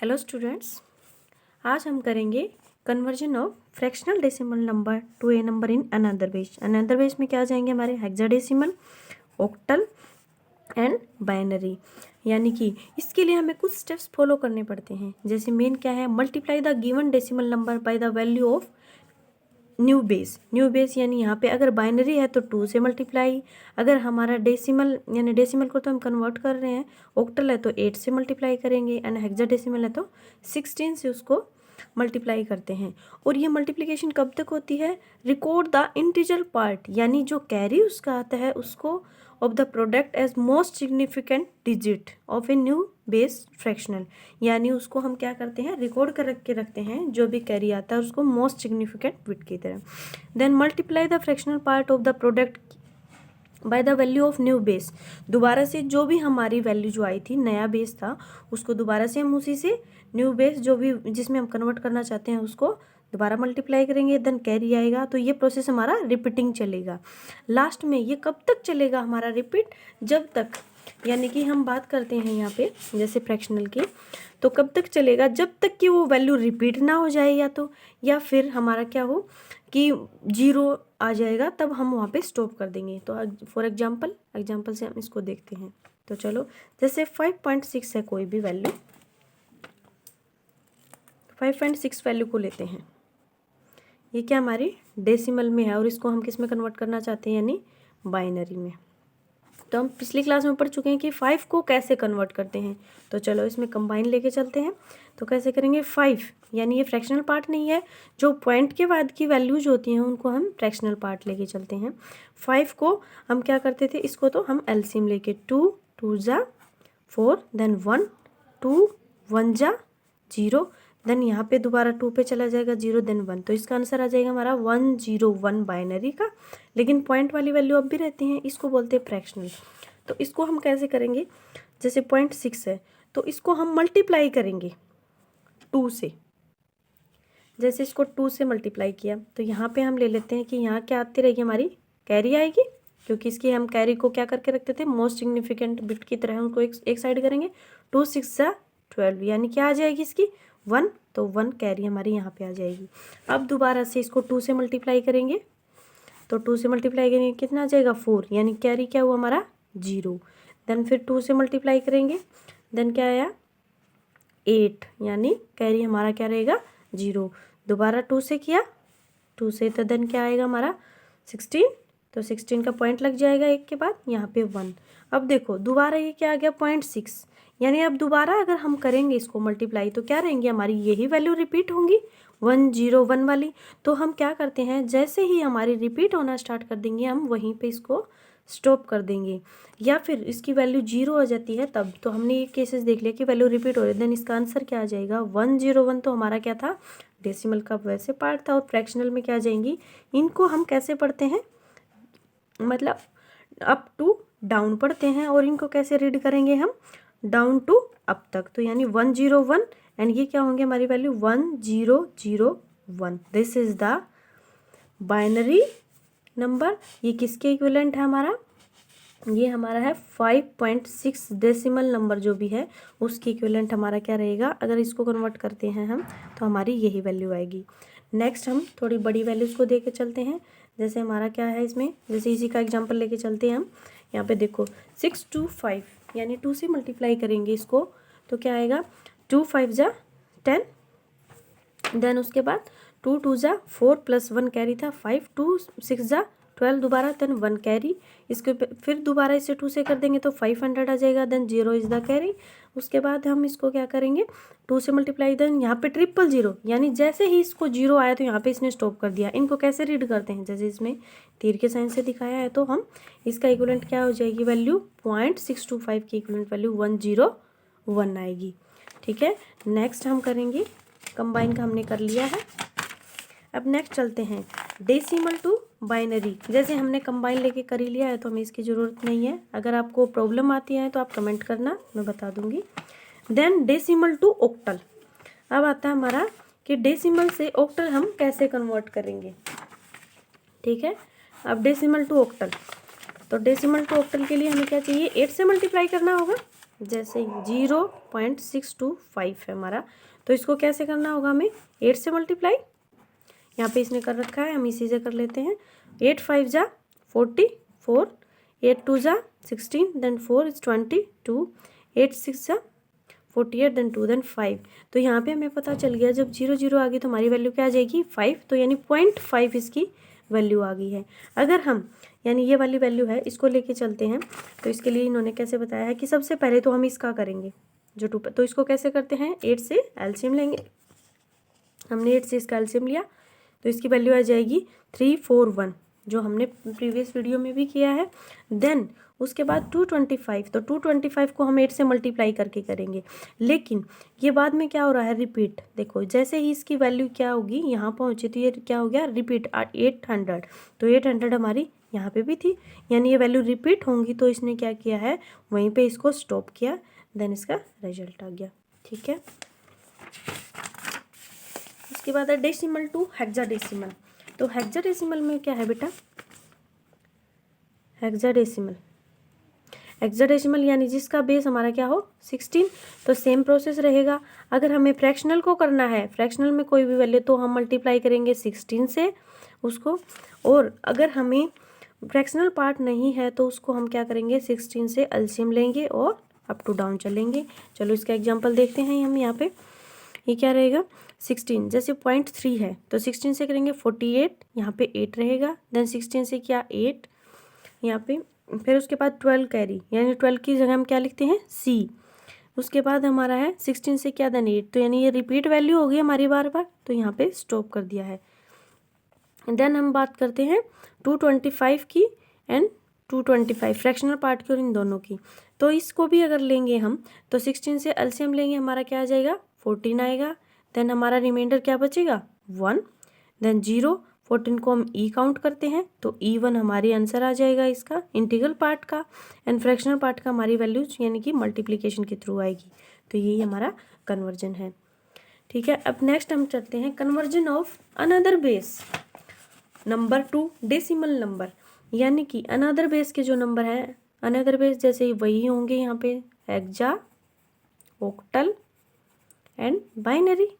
Hello students, आज हम करेंगे conversion of fractional decimal number two A number in another base. Another base में क्या आ जाएंगे हमारे हेक्साडेसिमल, ऑक्टल एंड बाइनरी। यानी कि इसके लिए हमें कुछ स्टेप्स फॉलो करने पड़ते हैं। जैसे मेन क्या है, multiply the given decimal number by the value of new base. New base यानी यहाँ पे अगर बाइनरी है तो 2 से मल्टीप्लाई, अगर हमारा डेसिमल यानी डेसिमल को तो हम कन्वर्ट कर रहे हैं, ऑक्टल है तो 8 से मल्टीप्लाई करेंगे एंड हेक्साडेसिमल है तो 16 से उसको मल्टीप्लाई करते हैं। और ये मल्टीप्लिकेशन कब तक होती है, रिकॉर्ड द इंटीजर पार्ट यानी जो कैरी उसका आता है उसको of the product as most significant digit of a new base fractional. यानी उसको हम क्या करते हैं, रिकॉर्ड कर रखते हैं जो भी कैरी आता है उसको मोस्ट सिग्निफिकेंट बिट की तरह। Then multiply the fractional part of the product by the value of new base. दोबारा से जो भी हमारी वैल्यू जो आई थी, नया बेस था, उसको दोबारा से हम उसी से न्यू बेस जो भी जिसमें हम कन्वर्ट करना चाहते हैं उसको दोबारा मल्टीप्लाई करेंगे, देन कैरी आएगा। तो ये प्रोसेस हमारा रिपीटिंग चलेगा। लास्ट में ये कब तक चलेगा हमारा रिपीट, जब तक, यानी कि हम बात करते हैं यहाँ पे जैसे फ्रैक्शनल की, तो कब तक चलेगा, जब तक कि वो वैल्यू रिपीट ना हो जाए या फिर हमारा क्या हो कि 0 आ जाएगा, तब हम वहाँ पे स्टॉप कर देंगे। तो फॉर एग्जाम्पल से हम इसको देखते हैं। तो चलो, जैसे 5.6 है कोई भी वैल्यू, 5.6 वैल्यू को लेते हैं। ये क्या हमारी डेसिमल में है और इसको हम किस में कन्वर्ट करना चाहते हैं, यानी बाइनरी में। तो हम पिछली क्लास में पढ़ चुके हैं कि 5 को कैसे कन्वर्ट करते हैं। तो चलो इसमें कंबाइन लेके चलते हैं। तो कैसे करेंगे, 5 यानी ये फ्रैक्शनल पार्ट नहीं है, जो पॉइंट के बाद की वैल्यूज होती हैं उनको हम फ्रैक्शनल पार्ट लेके चलते हैं। 5 को हम क्या करते थे, इसको तो हम एलसीएम लेके 2 2 जा 4, देन 1 2 1 जा 0, देन यहाँ पे दोबारा 2 पे चला जाएगा 0, देन 1। तो इसका आंसर आ जाएगा हमारा 101 बाइनरी का। लेकिन पॉइंट वाली वैल्यू अब भी रहती हैं, इसको बोलते हैं फ्रैक्शनल। तो इसको हम कैसे करेंगे, जैसे 0.6 है तो इसको हम मल्टीप्लाई करेंगे 2 से। जैसे इसको 2 से मल्टीप्लाई किया तो यहाँ पे हम ले लेते हैं कि यहाँ क्या आती रहेगी, हमारी कैरी आएगी, क्योंकि इसकी हम कैरी को क्या करके रखते थे, मोस्ट सिग्निफिकेंट बिट की तरह उनको एक साइड करेंगे। 2 6 जा 12 यानी क्या आ जाएगी इसकी 1, तो 1 कैरी हमारी यहाँ पे आ जाएगी। अब दोबारा से इसको 2 से मल्टीप्लाई करेंगे, तो 2 से मल्टीप्लाई करेंगे कितना आ जाएगा 4, यानी कैरी क्या हुआ हमारा 0। देन फिर 2 से मल्टीप्लाई करेंगे, देन क्या आया 8, यानी कैरी हमारा क्या रहेगा 0। दोबारा 2 से किया, 2 से तो देन क्या आएगा हमारा 16, तो 16 का पॉइंट लग जाएगा एक के बाद यहाँ पे 1। अब देखो दोबारा ये क्या आ गया 0.6, यानी अब दोबारा अगर हम करेंगे इसको मल्टीप्लाई तो क्या रहेंगी हमारी यही वैल्यू रिपीट होंगी 101 वाली। तो हम क्या करते हैं, जैसे ही हमारी रिपीट होना स्टार्ट कर देंगे हम वहीं पे इसको स्टॉप कर देंगे, या फिर इसकी वैल्यू 0 आ जाती है तब। तो हमने ये केसेस देख लिया कि वैल्यू रिपीट हो रही है, देन इसका आंसर क्या आ जाएगा 101। तो हमारा क्या था, डेसिमल का वैसे पार्ट था, और फ्रैक्शनल में क्या आ जाएंगी, इनको हम कैसे पढ़ते हैं, मतलब अप टू डाउन पढ़ते हैं, और इनको कैसे रीड करेंगे हम, डाउन टू अप तक। तो यानी 101 एंड ये क्या होंगे हमारी value 1001। This is the binary number. ये किसके इक्विवेलेंट है हमारा, ये हमारा है 5.6 डेसिमल नंबर जो भी है उसकी इक्विवेलेंट हमारा क्या रहेगा। अगर इसको कन्वर्ट करते हैं हम तो हमारी यही वैल्यू आएगी। नेक्स्ट हम थोड़ी बड़ी वैल्यूज़ को देके चलते हैं। जैसे हमारा क्या है इसमें, जैसे इसी का एग्जांपल लेके चलते हैं हम। यहाँ पे देखो 625 यानी 2 से मल्टीप्लाई करेंगे इसको तो क्या आएगा 2 5 जा 10, देन उसके बाद 2 2 जा 4 प्लस 1 कैरी था 5, 2 6 जा 12 दोबारा, देन 1 कैरी। इसके फिर दोबारा इसे 2 से कर देंगे तो 500 आ जाएगा, देन 0 इज द कैरी। उसके बाद हम इसको क्या करेंगे 2 से मल्टीप्लाई, देन यहाँ पे 000 यानी जैसे ही इसको 0 आया तो यहाँ पे इसने स्टॉप कर दिया। इनको कैसे रीड करते हैं, जैसे इसमें तीर के साइन से दिखाया है, तो हम इसका इक्विवेलेंट क्या हो जाएगी वैल्यू 0.625 की इक्विवेलेंट वैल्यू 101 आएगी। ठीक है, नेक्स्ट हम करेंगे कंबाइन का, हमने कर लिया है। अब नेक्स्ट चलते हैं डेसिमल टू बाइनरी। जैसे हमने कंबाइन लेके कर ही लिया है तो हमें इसकी ज़रूरत नहीं है। अगर आपको प्रॉब्लम आती है तो आप कमेंट करना, मैं बता दूंगी। Then decimal to octal. अब आता है हमारा कि डेसिमल से ऑक्टल हम कैसे कन्वर्ट करेंगे। ठीक है, अब डेसिमल टू ऑक्टल, तो डेसिमल टू ऑक्टल के लिए हमें क्या चाहिए, 8 से मल्टीप्लाई करना होगा। जैसे 0.625 है हमारा, तो इसको कैसे करना होगा हमें, 8 से मल्टीप्लाई। यहाँ पे इसने कर रखा है, हम इसी से कर लेते हैं। 8 5 जा 44, 8 2 जा 16, देन 4 इज 22, 8 6 जा 48, देन 2, देन 5। तो यहाँ पे हमें पता चल गया जब 0 0 आ गई तो हमारी वैल्यू क्या आ जाएगी, 5। तो यानी 0.5 इसकी वैल्यू आ गई है। अगर हम यानी ये वाली वैल्यू है इसको लेके चलते हैं, तो इसके लिए इन्होंने कैसे बताया है कि सबसे पहले तो हम इसका करेंगे जो 2, तो इसको कैसे करते हैं, 8 से एलसीएम लेंगे। हमने 8 से इसका एलसीएम लिया तो इसकी वैल्यू आ जाएगी 341, जो हमने प्रीवियस वीडियो में भी किया है। देन उसके बाद 225, तो 225 को हम 8 से मल्टीप्लाई करके करेंगे। लेकिन ये बाद में क्या हो रहा है, रिपीट। देखो जैसे ही इसकी वैल्यू क्या होगी, यहाँ पहुँचे तो ये क्या हो गया, रिपीट 800। तो 800 हमारी यहाँ पे भी थी, यानी ये वैल्यू रिपीट होंगी, तो इसने क्या किया है, वहीं पे इसको स्टॉप किया, देन इसका रिजल्ट आ गया। ठीक है, उसके बाद है डेसिमल टू हेक्साडेसिमल। तो हेक्साडेसिमल में क्या है बेटा, हेक्साडेसिमल यानी जिसका बेस हमारा क्या हो 16। तो सेम प्रोसेस रहेगा। अगर हमें फ्रैक्शनल को करना है, फ्रैक्शनल में कोई भी वैल्यू, तो हम मल्टीप्लाई करेंगे 16 से उसको। और अगर हमें फ्रैक्शनल पार्ट नहीं है तो उसको हम क्या करेंगे, 16 से एलसीएम लेंगे और अप टू डाउन चलेंगे। चलो इसका एग्जांपल देखते हैं हम। यहाँ पे ये क्या रहेगा, 16 जैसे 0.3 है तो 16 से करेंगे 48, यहाँ पे 8 रहेगा। देन 16 से क्या 8 यहाँ पे, फिर उसके बाद 12 कैरी, यानी 12 की जगह हम क्या लिखते हैं C। उसके बाद हमारा है 16 से क्या, देन 8, तो यानी ये रिपीट वैल्यू होगी हमारी बार बार, तो यहाँ पे स्टॉप कर दिया है। देन हम बात करते हैं 225 की एंड 225 फ्रैक्शनल पार्ट की और इन दोनों की। तो इसको भी अगर लेंगे हम तो 16 से एलसीएम लेंगे, हमारा क्या आ जाएगा 14 आएगा। देन हमारा रिमाइंडर क्या बचेगा 1, देन 0, 14 को हम ई काउंट करते हैं तो E1 हमारी आंसर आ जाएगा इसका इंटीग्रल पार्ट का, एंड फ्रैक्शनल पार्ट का हमारी वैल्यूज यानी कि मल्टीप्लिकेशन के थ्रू आएगी। तो यही हमारा कन्वर्जन है। ठीक है, अब नेक्स्ट हम चलते हैं conversion of another base number two decimal number, यानी कि अनदर बेस के जो नंबर है, अनदर बेस जैसे वही होंगे यहाँ पे हेक्सा, ऑक्टल एंड बाइनरी,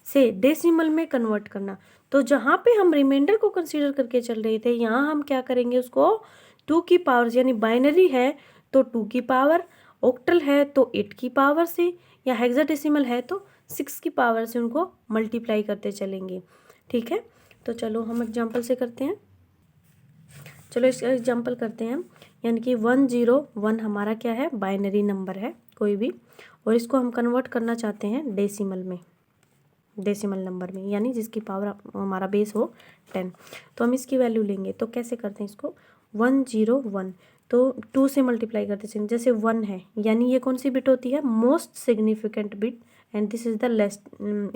से डेसिमल में कन्वर्ट करना। तो जहाँ पे हम रिमाइंडर को कंसीडर करके चल रहे थे, यहाँ हम क्या करेंगे उसको 2 की पावर, यानी बाइनरी है तो 2 की पावर, ऑक्टल है तो 8 की पावर से, या हेक्साडेसिमल है तो 6 की पावर से उनको मल्टीप्लाई करते चलेंगे। ठीक है, तो चलो हम एग्जाम्पल से करते हैं। चलो इसका एग्जाम्पल करते हैं हम, यानी कि 101 हमारा क्या है, बाइनरी नंबर है कोई भी, और इसको हम कन्वर्ट करना चाहते हैं डेसिमल में, डेसिमल नंबर में, यानी जिसकी पावर हमारा बेस हो 10। तो हम इसकी वैल्यू लेंगे, तो कैसे करते हैं इसको, 101 तो 2 से मल्टीप्लाई करते हैं। जैसे 1 है यानी ये कौन सी बिट होती है, most significant bit, and this is the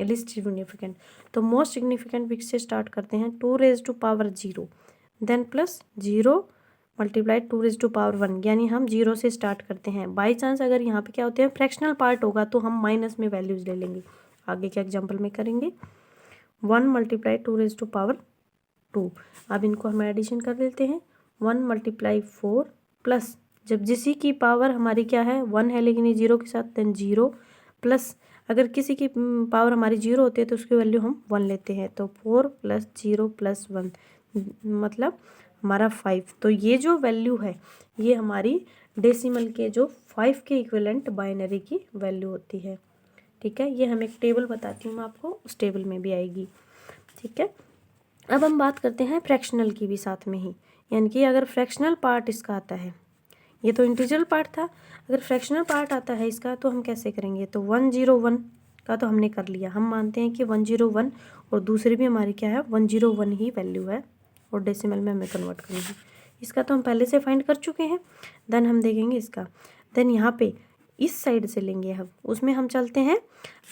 least significant. तो मोस्ट सिग्निफिकेंट बिट से स्टार्ट करते हैं, 2 raise to power 0, then plus 0 multiply 2 raise to power 1, यानी हम 0 से स्टार्ट करते हैं। बाई चांस अगर यहाँ पे क्या होते हैं फ्रैक्शनल पार्ट होगा तो हम माइनस में वैल्यूज ले लेंगे। आगे के एग्जाम्पल में करेंगे 1 मल्टीप्लाई 2 रेज टू पावर 2। अब इनको हम एडिशन कर लेते हैं, 1 मल्टीप्लाई 4 प्लस, जब जिसी की पावर हमारी क्या है 1 है लेकिन ये 0 के साथ, देन 0 प्लस, अगर किसी की पावर हमारी 0 होती है तो उसकी वैल्यू हम 1 लेते हैं, तो 4 प्लस 0 प्लस 1 मतलब हमारा 5। तो ये जो वैल्यू है ये हमारी डेसिमल के जो 5 के इक्विवेलेंट बाइनरी की वैल्यू होती है। ठीक है, ये हम एक टेबल बताती हूँ मैं आपको, उस टेबल में भी आएगी। ठीक है, अब हम बात करते हैं फ्रैक्शनल की भी साथ में ही, यानी कि अगर फ्रैक्शनल पार्ट इसका आता है, ये तो इंटीजरल पार्ट था, अगर फ्रैक्शनल पार्ट आता है इसका तो हम कैसे करेंगे, तो 101 का तो हमने कर लिया, हम मानते हैं कि 101 और दूसरी भी हमारी क्या है 101 ही वैल्यू है और डेसिमल में हमें कन्वर्ट करनी है। इसका तो हम पहले से फाइंड कर चुके हैं। देन हम देखेंगे इसका, देन यहाँ पे इस साइड से लेंगे हम, उसमें हम चलते हैं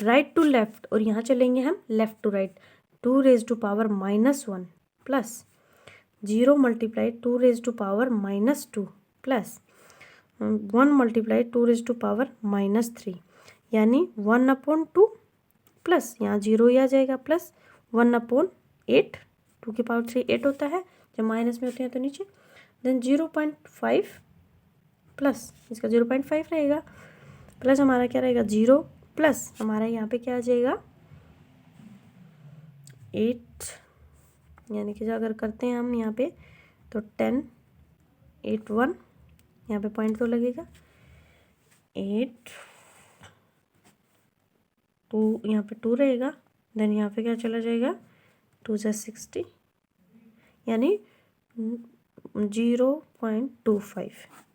राइट टू लेफ्ट और यहाँ चलेंगे हम left to right. 2 raise to power -1 plus 0 multiply 2 raise to power -2 plus 1 multiply 2 raise to power -3, यानी 1/2 प्लस यहाँ 0 ही आ जाएगा, प्लस 1/8, 2 की पावर 3 8 होता है, जब माइनस में होते हैं तो नीचे, देन 0.5 प्लस इसका 0.5 रहेगा, प्लस हमारा क्या रहेगा 0, प्लस हमारा यहाँ पे क्या आ जाएगा 8, यानी कि जो अगर करते हैं हम यहाँ पे तो 10, 8 1, यहाँ पे पॉइंट तो लगेगा 8 2, यहाँ पे 2 रहेगा, देन यहाँ पे क्या चला जाएगा 2 + 60, यानी 0.25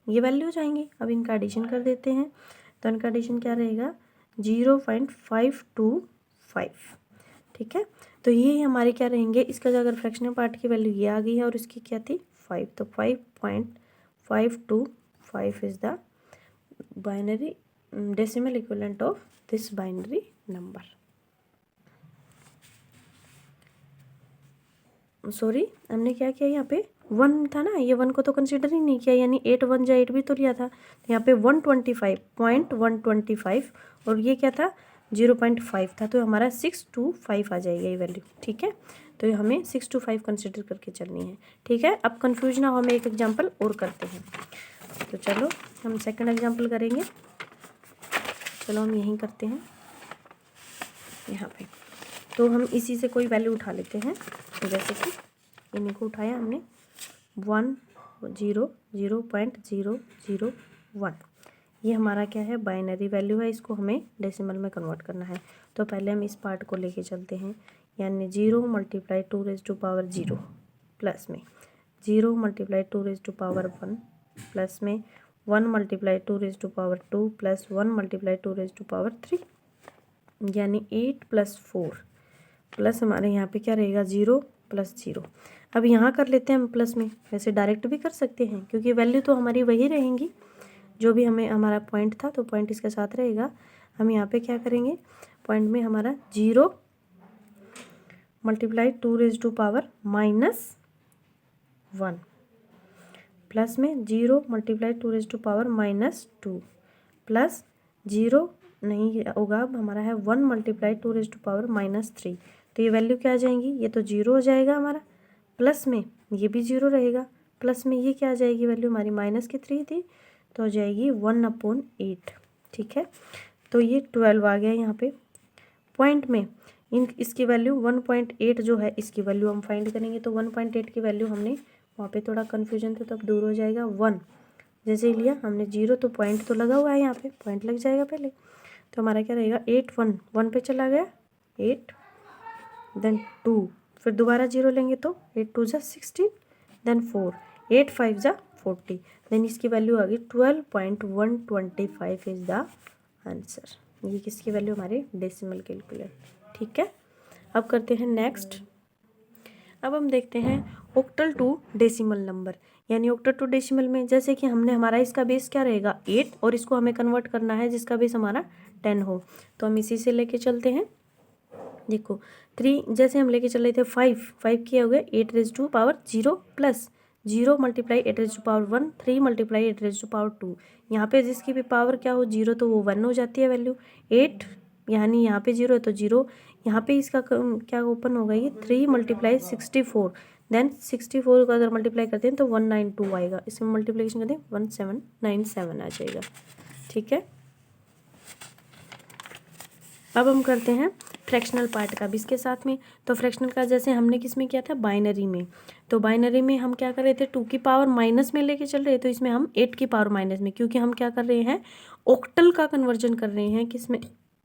ये वैल्यू हो जाएंगी। अब इनका एडिशन कर देते हैं, तो इनका एडिशन क्या रहेगा 0.525, ठीक है। तो ये हमारे क्या रहेंगे, इसका जो अगर फ्रैक्शनल पार्ट की वैल्यू ये आ गई है और इसकी क्या थी 5, तो 5.525 is the binary decimal equivalent of this binary number. Sorry, हमने क्या किया यहाँ पे 1 था ना, ये 1 को तो कंसिडर ही नहीं किया, यानी 8 1 जा 8 भी तो लिया था, यहाँ पे 125.125 और ये क्या था 0.5 था, तो हमारा 625 आ जाएगा ये वैल्यू, ठीक है। तो ये हमें 625 कंसिडर करके चलनी है, ठीक है। अब कंफ्यूज ना हो, हम एक एग्जाम्पल और करते हैं। तो चलो हम सेकंड एग्जाम्पल करेंगे, चलो हम यहीं करते हैं यहाँ पे। तो हम इसी से कोई वैल्यू उठा लेते हैं, जैसे कि इन्हीं को उठाया हमने 1 0 0.001, ये हमारा क्या है बाइनरी वैल्यू है, इसको हमें डेसिमल में कन्वर्ट करना है। तो पहले हम इस पार्ट को लेके चलते हैं, यानी 0 × 2⁻0 प्लस में 0 × 2⁻1 प्लस में 1 × 2⁻2 प्लस 1 × 2⁻3, यानी 8 + 4 प्लस हमारे यहाँ पे क्या रहेगा 0 + 0। अब यहाँ कर लेते हैं हम प्लस में, वैसे डायरेक्ट भी कर सकते हैं क्योंकि वैल्यू तो हमारी वही रहेंगी, जो भी हमें हमारा पॉइंट था तो पॉइंट इसके साथ रहेगा। हम यहाँ पे क्या करेंगे, पॉइंट में हमारा 0 × 2⁻1 प्लस में 0 × 2⁻2 प्लस 0 नहीं होगा, अब हमारा है 1 × 2⁻3, तो ये वैल्यू क्या आ जाएंगी, ये तो 0 हो जाएगा हमारा, प्लस में ये भी 0 रहेगा, प्लस में ये क्या आ जाएगी वैल्यू हमारी -3 थी, तो हो जाएगी 1/8, ठीक है। तो ये 12 आ गया यहाँ पे पॉइंट में, इसकी वैल्यू 1.8 जो है इसकी वैल्यू हम फाइंड करेंगे, तो 1.8 की वैल्यू हमने वहाँ पे थोड़ा कन्फ्यूजन था तो अब दूर हो जाएगा 1, जैसे ही लिया हमने 0 तो पॉइंट तो लगा हुआ है, यहाँ पे पॉइंट लग जाएगा पहले, तो हमारा क्या रहेगा 8 1 पे चला गया 8, देन 2, फिर दोबारा 0 लेंगे तो 8 2 = 16, देन 4, 8 5 = 40, देन इसकी वैल्यू आ गई 12.125 इज द आंसर। ये किसकी वैल्यू हमारे डेसिमल कैलकुलेट, ठीक है। अब करते हैं नेक्स्ट, अब हम देखते हैं ऑक्टल टू डेसिमल नंबर, यानी ऑक्टल टू डेसिमल में जैसे कि हमने हमारा इसका बेस क्या रहेगा 8 और इसको हमें कन्वर्ट करना है जिसका बेस हमारा 10 हो, तो हम इसी से लेके चलते हैं। देखो 3 जैसे हम लेके चल रहे थे 5 किए हो गए 8⁻0 प्लस 0 × 8⁻1 3 × 8⁻2, यहाँ पे जिसकी भी पावर क्या हो 0 तो वो 1 हो जाती है वैल्यू, 8 यानी यहाँ पे 0 है तो 0, यहाँ पे इसका क्या ओपन होगा ये 3 × 64, देन 64 को अगर मल्टीप्लाई करते हैं तो 192 आएगा, इसमें मल्टीप्लिकेशन करते हैं 1797 आ जाएगा, ठीक है। अब हम करते हैं फ्रैक्शनल पार्ट का भी इसके साथ में, तो फ्रैक्शनल का जैसे हमने किस में किया था बाइनरी में, तो बाइनरी में हम क्या कर रहे थे 2 की पावर माइनस में लेके चल रहे थे, तो इसमें हम 8 की पावर माइनस में, क्योंकि हम क्या कर रहे हैं ऑक्टल का कन्वर्जन कर रहे हैं किसमें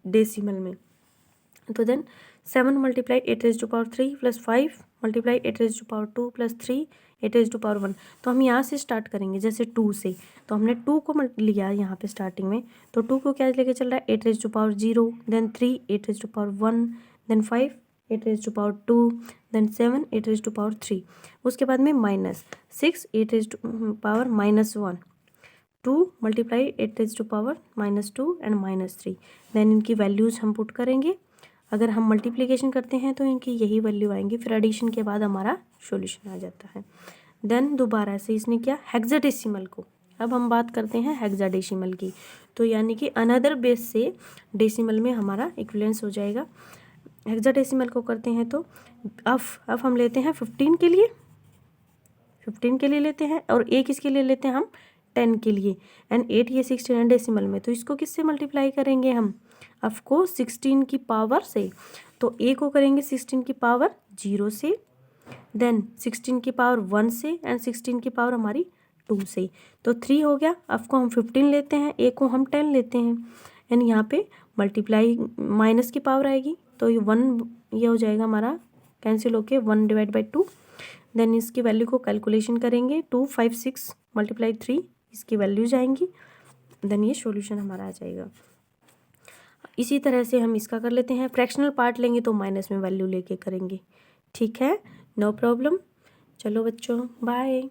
डेसिमल में, तो देन 7 × 8⁻3 प्लस 5 × 8⁻2 प्लस 3 8⁻1, तो हम यहाँ से स्टार्ट करेंगे जैसे 2 से, तो हमने 2 को लिया यहाँ पे स्टार्टिंग में, तो 2 को क्या लेके चल रहा है 8⁻0, देन 3 8⁻1, देन 5 8⁻2, देन 7 8⁻3, उसके बाद में -6 8⁻−1, 2 × 8⁻2 एंड -3, देन इनकी वैल्यूज़ हम पुट करेंगे, अगर हम मल्टीप्लिकेशन करते हैं तो इनकी यही वैल्यू आएंगी, फिर एडिशन के बाद हमारा सॉल्यूशन आ जाता है। देन दोबारा से इसने किया हेक्साडेसिमल को, अब हम बात करते हैं हेक्साडेसिमल की, तो यानी कि अनदर बेस से डेसिमल में हमारा इक्विवेलेंस हो जाएगा। हेक्साडेसिमल को करते हैं तो अब हम लेते हैं 15 के लिए लेते हैं, और एक इसके लिए लेते हैं हम 10 के लिए एंड 8 ये 16 है डेसिमल में, तो इसको किससे मल्टीप्लाई करेंगे हम? ऑफ कोर्स 16 की पावर से। तो ए को करेंगे 16 की पावर 0 से, देन 16 की पावर 1 से एंड 16 की पावर हमारी 2 से। तो 3 हो गया। अब को हम 15 लेते हैं, ए को हम 10 लेते हैं एंड यहाँ पे मल्टीप्लाई माइनस की पावर आएगी तो ये 1 ये हो जाएगा हमारा कैंसिल होके 1 डिवाइड बाई 2। देन इसकी वैल्यू को कैलकुलेशन करेंगे 2 5 6 मल्टीप्लाई 3 इसकी वैल्यूज आएंगी। देन ये सॉल्यूशन हमारा आ जाएगा। इसी तरह से हम इसका कर लेते हैं। फ्रैक्शनल पार्ट लेंगे तो माइनस में वैल्यू लेके करेंगे। ठीक है, नो प्रॉब्लम। चलो बच्चों, बाय।